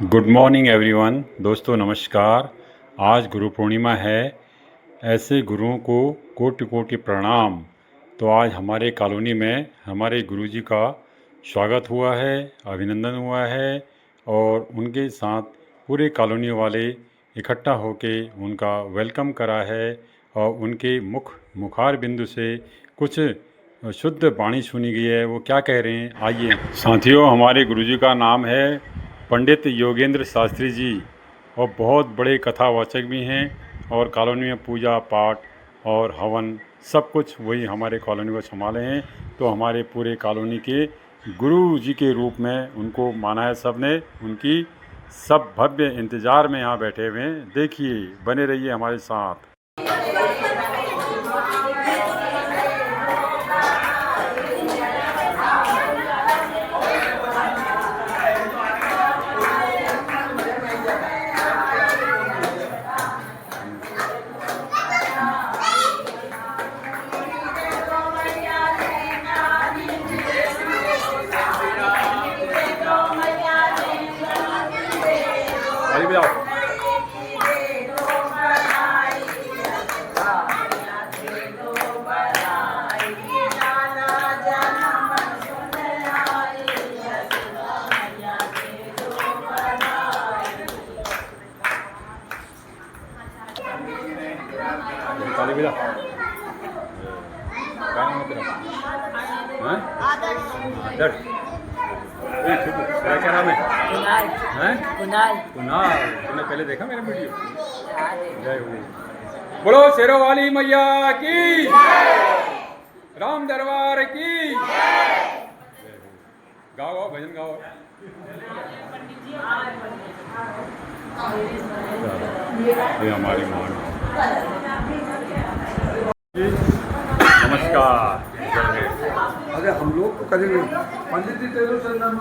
Good morning everyone. दोस्तों नमस्कार। आज गुरु पूर्णिमा है। ऐसे गुरुओं को कोटि कोटि प्रणाम। तो आज हमारे कॉलोनी में हमारे गुरुजी का स्वागत हुआ है, अभिनंदन हुआ है और उनके साथ पूरे कॉलोनी वाले इकट्ठा होके उनका वेलकम करा है और उनके मुखार बिंदु से कुछ शुद्ध वाणी सुनी गई है। वो क्या कह रहे हैं, आइए। साथियों, हमारे गुरुजी का नाम है पंडित योगेंद्र शास्त्री जी और बहुत बड़े कथावाचक भी हैं और कॉलोनी में पूजा पाठ और हवन सब कुछ वही हमारे कॉलोनी को संभाले हैं। तो हमारे पूरे कॉलोनी के गुरु जी के रूप में उनको माना है सब ने। उनकी सब भव्य इंतज़ार में यहाँ बैठे हुए हैं। देखिए, बने रहिए हमारे साथ। काली बेटा, क्या नाम है तेरा? हैं? आदर्श। तेरा क्या नाम है? कुणाल। हैं? कुणाल। कुणाल, तूने पहले देखा मेरा वीडियो? जय हो। बोलो शेरों वाली मैया की, राम दरबार की। गाओ गाओ, भजन गाओ। ये हमारी मान। नमस्कार। अरे हम लोग तो करेंगे पंडित जी तेरे चंदन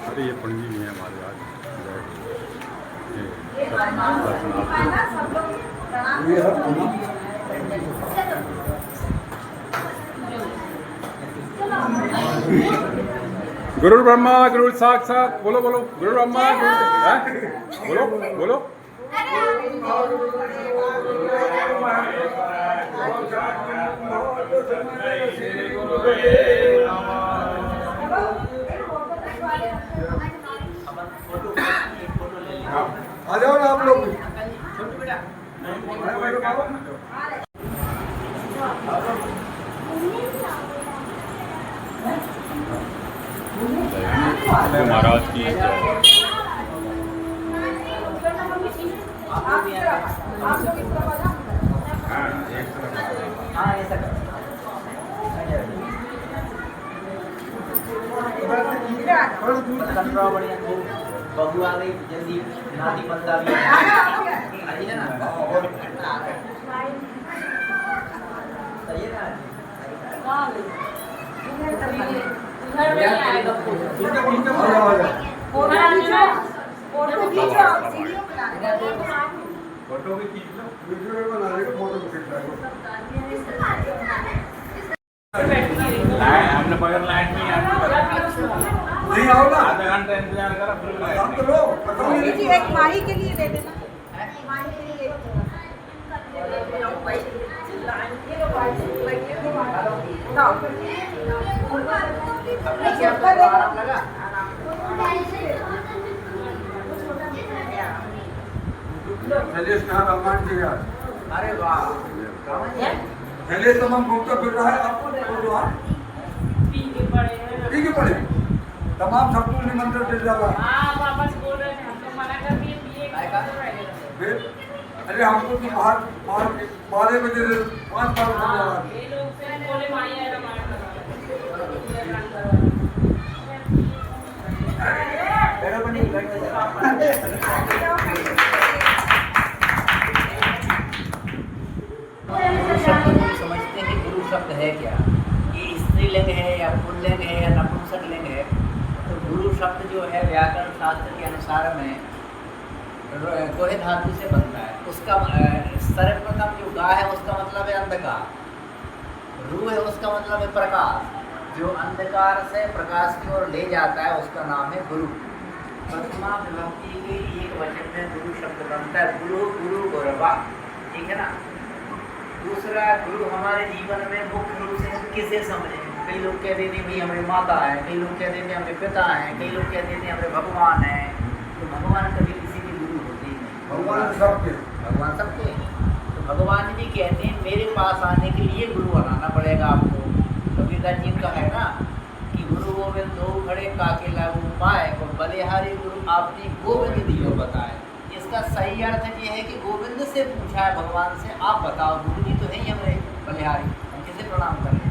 अरे ये पंडित जी हैं हमारे आज। गुरु ब्रह्मा गुरु साक्षात। बोलो बोलो, गुरु ब्रह्मा गुरु, बोलो बोलो। आ जाओ ना आप लोग। महाराज की बबू आ गई जल्दी, नाती बंदा भी सही है ना? फोटो भी खींच लो, वीडियो बना लेगा, फोटो भी खींच लो। हमने बगैर लाइट नहीं आओ ना, आधा घंटा इंतजार करा फिर आप तो लो। जी एक माही के लिए दे देना। माही के लिए शैलेश कहाँ रमान जी यार? अरे वाह, शैलेश तो हम घूमता फिर रहा है। आपको बोलो आप ठीक है पड़े तमाम सबको निमंत्रण दे डाला। वापस बोल रहे थे, हम तो मना कर दिए। फिर अरे हमको तो बाहर 12 बजे 5 बार ये लोग से बोले माही है बैठो बनी, बैठो। शब्द जो है व्याकरण शास्त्र के अनुसार में गोहे धातु से बनता है। उसका सर्वप्रथम जो गा है उसका मतलब है अंधकार, रू है उसका मतलब है प्रकाश। जो अंधकार से प्रकाश की ओर ले जाता है उसका नाम है गुरु। प्रथमा विभक्ति के एक वचन में गुरु शब्द बनता है, गुरु गुरु गौरवा, ठीक है ना। दूसरा, गुरु हमारे जीवन में मुख्य रूप से किसे समझे। कई लोग कहते थे भाई हमारे माता है, कई लोग कहते थे हमारे पिता हैं, कई लोग कहते थे हमारे भगवान हैं। तो भगवान कभी किसी के गुरु होते ही नहीं, भगवान सबके। भगवान सबके। तो भगवान जी कहते हैं मेरे पास आने के लिए गुरु बनाना पड़ेगा आपको। कबीरदास जी का है ना कि गुरु गोविंद दो खड़े काके लागू पाए, और बलिहारी गुरु आपने गोविंद दियो बताए। इसका सही अर्थ ये है कि गोविंद से पूछा है भगवान से, आप बताओ गुरु जी तो है ही हमारे बलिहारी, हम किसे प्रणाम करें।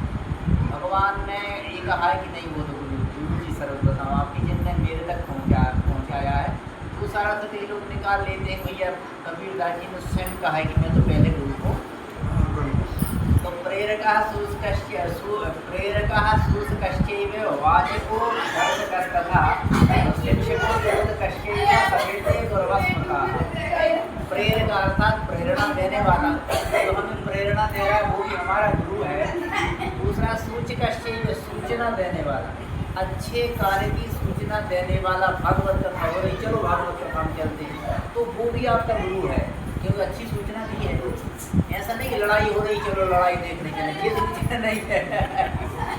भगवान ने ये कहा है कि नहीं वो तो गुरु जी सर्वप्रथम आपकी जिनने मेरे तक पहुँचाया है। दूसरा अर्थ कई लोग निकाल लेते हैं भैया कबीरदास जी ने स्वयं कहा है कि मैं तो पहले गुरु को। तो प्रेरकः शुष्कश्चैव वाचको दर्शकस्तथा शिक्षको बोधकश्चैव सवेते गुरवस्मृतः। प्रेरक अर्थात प्रेरणा देने वाला, तो हमें प्रेरणा दे रहा है वो भी हमारा गुरु है। दूसरा सूचकश्चैव सूचना देने वाला, अच्छे कार्य की सूचना देने वाला। भागवत कथा हो रही, चलो भागवत कथा हम चलते हैं, तो वो भी आपका गुरु है क्योंकि अच्छी सूचना दी है। ऐसा नहीं कि लड़ाई हो रही चलो लड़ाई देखने चले, ये सूचना नहीं है,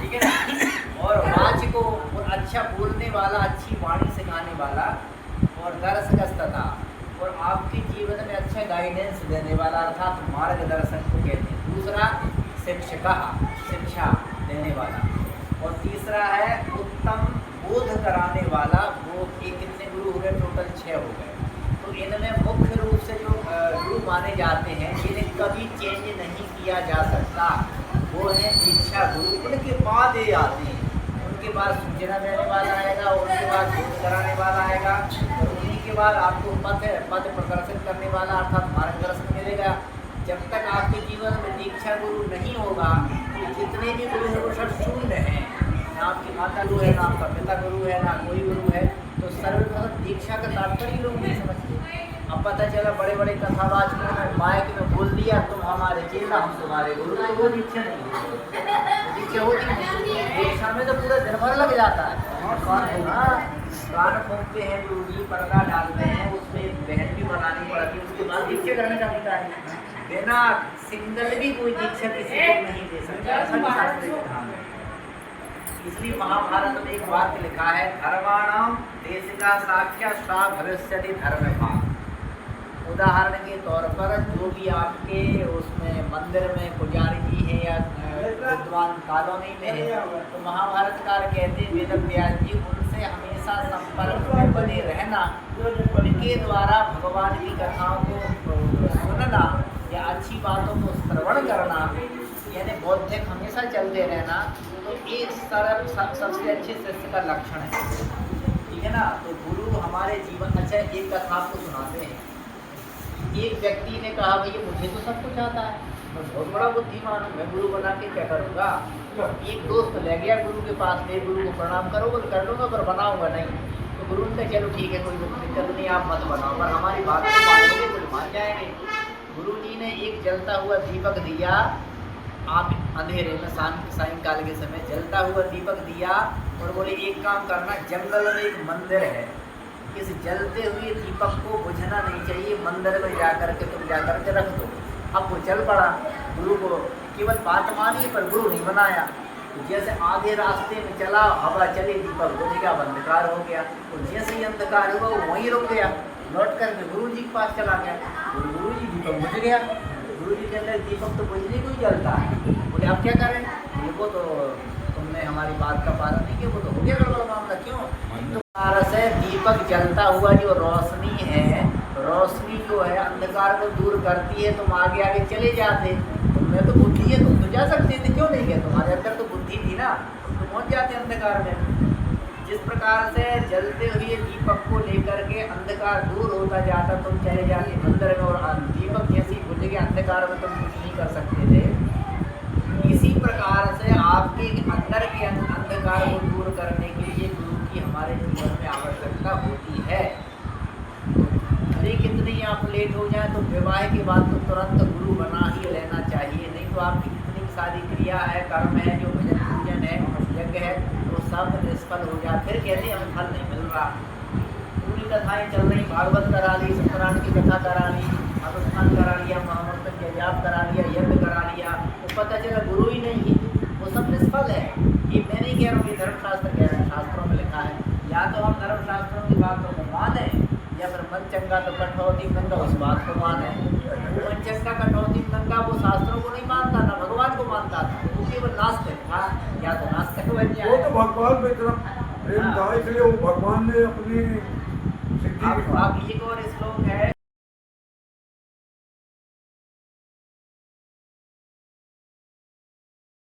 ठीक है ना। और वाच को अच्छा बोलने वाला, अच्छी वाणी सिखाने वाला, और दर्शकस्तथा और आपके जीवन में अच्छा गाइडेंस देने वाला अर्थात मार्गदर्शन को कहते हैं। दूसरा शिक्षक, शिक्षा देने वाला। और तीसरा है उत्तम बोध कराने वाला। वो कितने गुरु हो गए, टोटल 6 हो गए। तो इनमें मुख्य रूप से जो गुरु माने जाते हैं जिन्हें कभी चेंज नहीं किया जा सकता वो है दीक्षा गुरु। उनके बाद ये आते हैं, उनके बाद सूचना देने वाला आएगा, उनके बाद बोध कराने वाला आएगा, और उन्हीं के बाद आपको पद प्रदर्शित करने वाला अर्थात मार्गदर्शन मिलेगा। जब तक आपके जीवन में दीक्षा गुरु नहीं होगा तो जितने भी गुरु हैं वो सब शून्य हैं। ना आपकी माता गुरु है, ना आपका पिता गुरु है, ना कोई गुरु है। तो सर्वप्रथम दीक्षा का तात्पर्य लोग नहीं समझते। अब पता चला बड़े बड़े कथावाचकों ने माइक में बोल दिया तुम हमारे चेला हम तुम्हारे गुरु, तो वो दीक्षा नहीं है, दीक्षा होती नहीं। दीक्षा में तो पूरा दिन भर लग जाता है। गान फूंकते हैं गुरु जी, पर्दा डालते हैं, उसमें बहन भी बनानी पड़ती है, उसके बाद दीक्षा करने का होता है। बिना सिंगल भी कोई दीक्षा किसी को नहीं दे सकता। इसलिए महाभारत में एक वाक्य लिखा है, धर्माणाम देश का साक्ष्य सा भविष्यति धर्मभाव। उदाहरण के तौर पर जो भी आपके उसमें मंदिर में पुजारी जी हैं या विद्वान कॉलोनी में है, तो महाभारत काल कहते हैं वेद व्यास जी उनसे हमेशा संपर्क में बने रहना, उनके द्वारा भगवान की कथाओं को सुनना या अच्छी बातों को श्रवण करना, यानी बौद्धिक हमेशा चलते रहना, तो एक सरल सबसे अच्छे शिष्य का लक्षण है, ठीक है ना। तो गुरु हमारे जीवन। अच्छा, एक कथा आपको सुनाते हैं। एक व्यक्ति ने कहा भैया मुझे तो सब कुछ आता है, मैं बहुत बड़ा बुद्धिमान हूँ, मैं गुरु बना के क्या करूँगा। एक दोस्त ले गया गुरु के पास, ले गुरु को प्रणाम करो, बोल कर लूँगा पर बनाऊँगा नहीं। तो गुरु ने कहा चलो ठीक है कोई दिक्कत नहीं, आप मत बनाओ, पर हमारी बात को मानेंगे तो मान जाएंगे। गुरु जी ने एक जलता हुआ दीपक दिया, आप अंधेरे में सायंकाल के समय जलता हुआ दीपक दिया और बोले एक काम करना, जंगल में एक मंदिर है, इस जलते हुए दीपक को बुझना नहीं चाहिए, मंदिर में जाकर के तुम जाकर के रख दो। अब वो चल पड़ा, गुरु को केवल बात मानी पर गुरु नहीं बनाया। तो जैसे आधे रास्ते में चला, हवा चली, दीपक बुझ गया, अंधकार हो गया। तो जैसे ही अंधकार हुआ वो वहीं रुक गया, लौट कर के गुरु जी के पास चला गया। तो गुरु जी दीपक बुझ गया। गुरु जी के अंदर दीपक तो बुझने को ही जलता है। बोले आप क्या करें, वो तो तुमने हमारी बात का पालन नहीं किया, वो तो हो गया गड़बड़ मामला। क्यों? तो से दीपक जलता हुआ जो रोशनी है, रोशनी जो है अंधकार को दूर करती है, तुम आगे आगे चले जाते। तुम्हें तो बुद्धि है, तुम तो जा सकते थे, क्यों नहीं गए? तुम्हारे अंदर तो बुद्धि थी ना, तुम तो पहुँच जाते अंधकार में। जिस प्रकार से जलते हुए दीपक को लेकर के अंधकार दूर होता जाता, तुम चले जाते मंदिर में, और दीपक जैसे ही बुझ गया अंधकार में तुम कुछ नहीं कर सकते थे। इसी प्रकार से आपके अंदर के अंधकार को दूर करने के लिए गुरु की की हमारे जीवन में आवश्यकता होती है। अरे कितनी आप लेट हो जाए तो विवाह के बाद तो तुरंत गुरु बना ही लेना चाहिए, नहीं तो आपकी कितनी सारी क्रिया है, कर्म है, जो भजन पूजन है, यज्ञ है, वो सब निष्फल हो जाए। फिर कहते हमें फल नहीं मिल रहा। पूरी कथाएं चल रही, भागवत करा ली, सत्यनारायण की कथा करा ली, अनुष्ठान करा लिया, महामंत्र के जाप करा लिया, यज्ञ करा लिया, तो पता चला गुरु ही नहीं है, वो सब निष्फल है। ये मैं नहीं कह रहा हूँ, ये धर्मशास्त्र कह रहे हैं, शास्त्रों में लिखा है। या तो हम धर्मशास्त्रों की बातों को माने, या फिर मन चंगा तो कठौती गंगा उस बात को माने। वो मन चंगा कठौती गंगा वो शास्त्रों को नहीं मानता, ना भगवान को मानता था, वो केवल नास्तिक था। या तो नास्तिक बन वो जाए। तो भगवान पे इतना प्रेम था, इसलिए वो भगवान ने अपनी सिद्धि अब एक और श्लोक है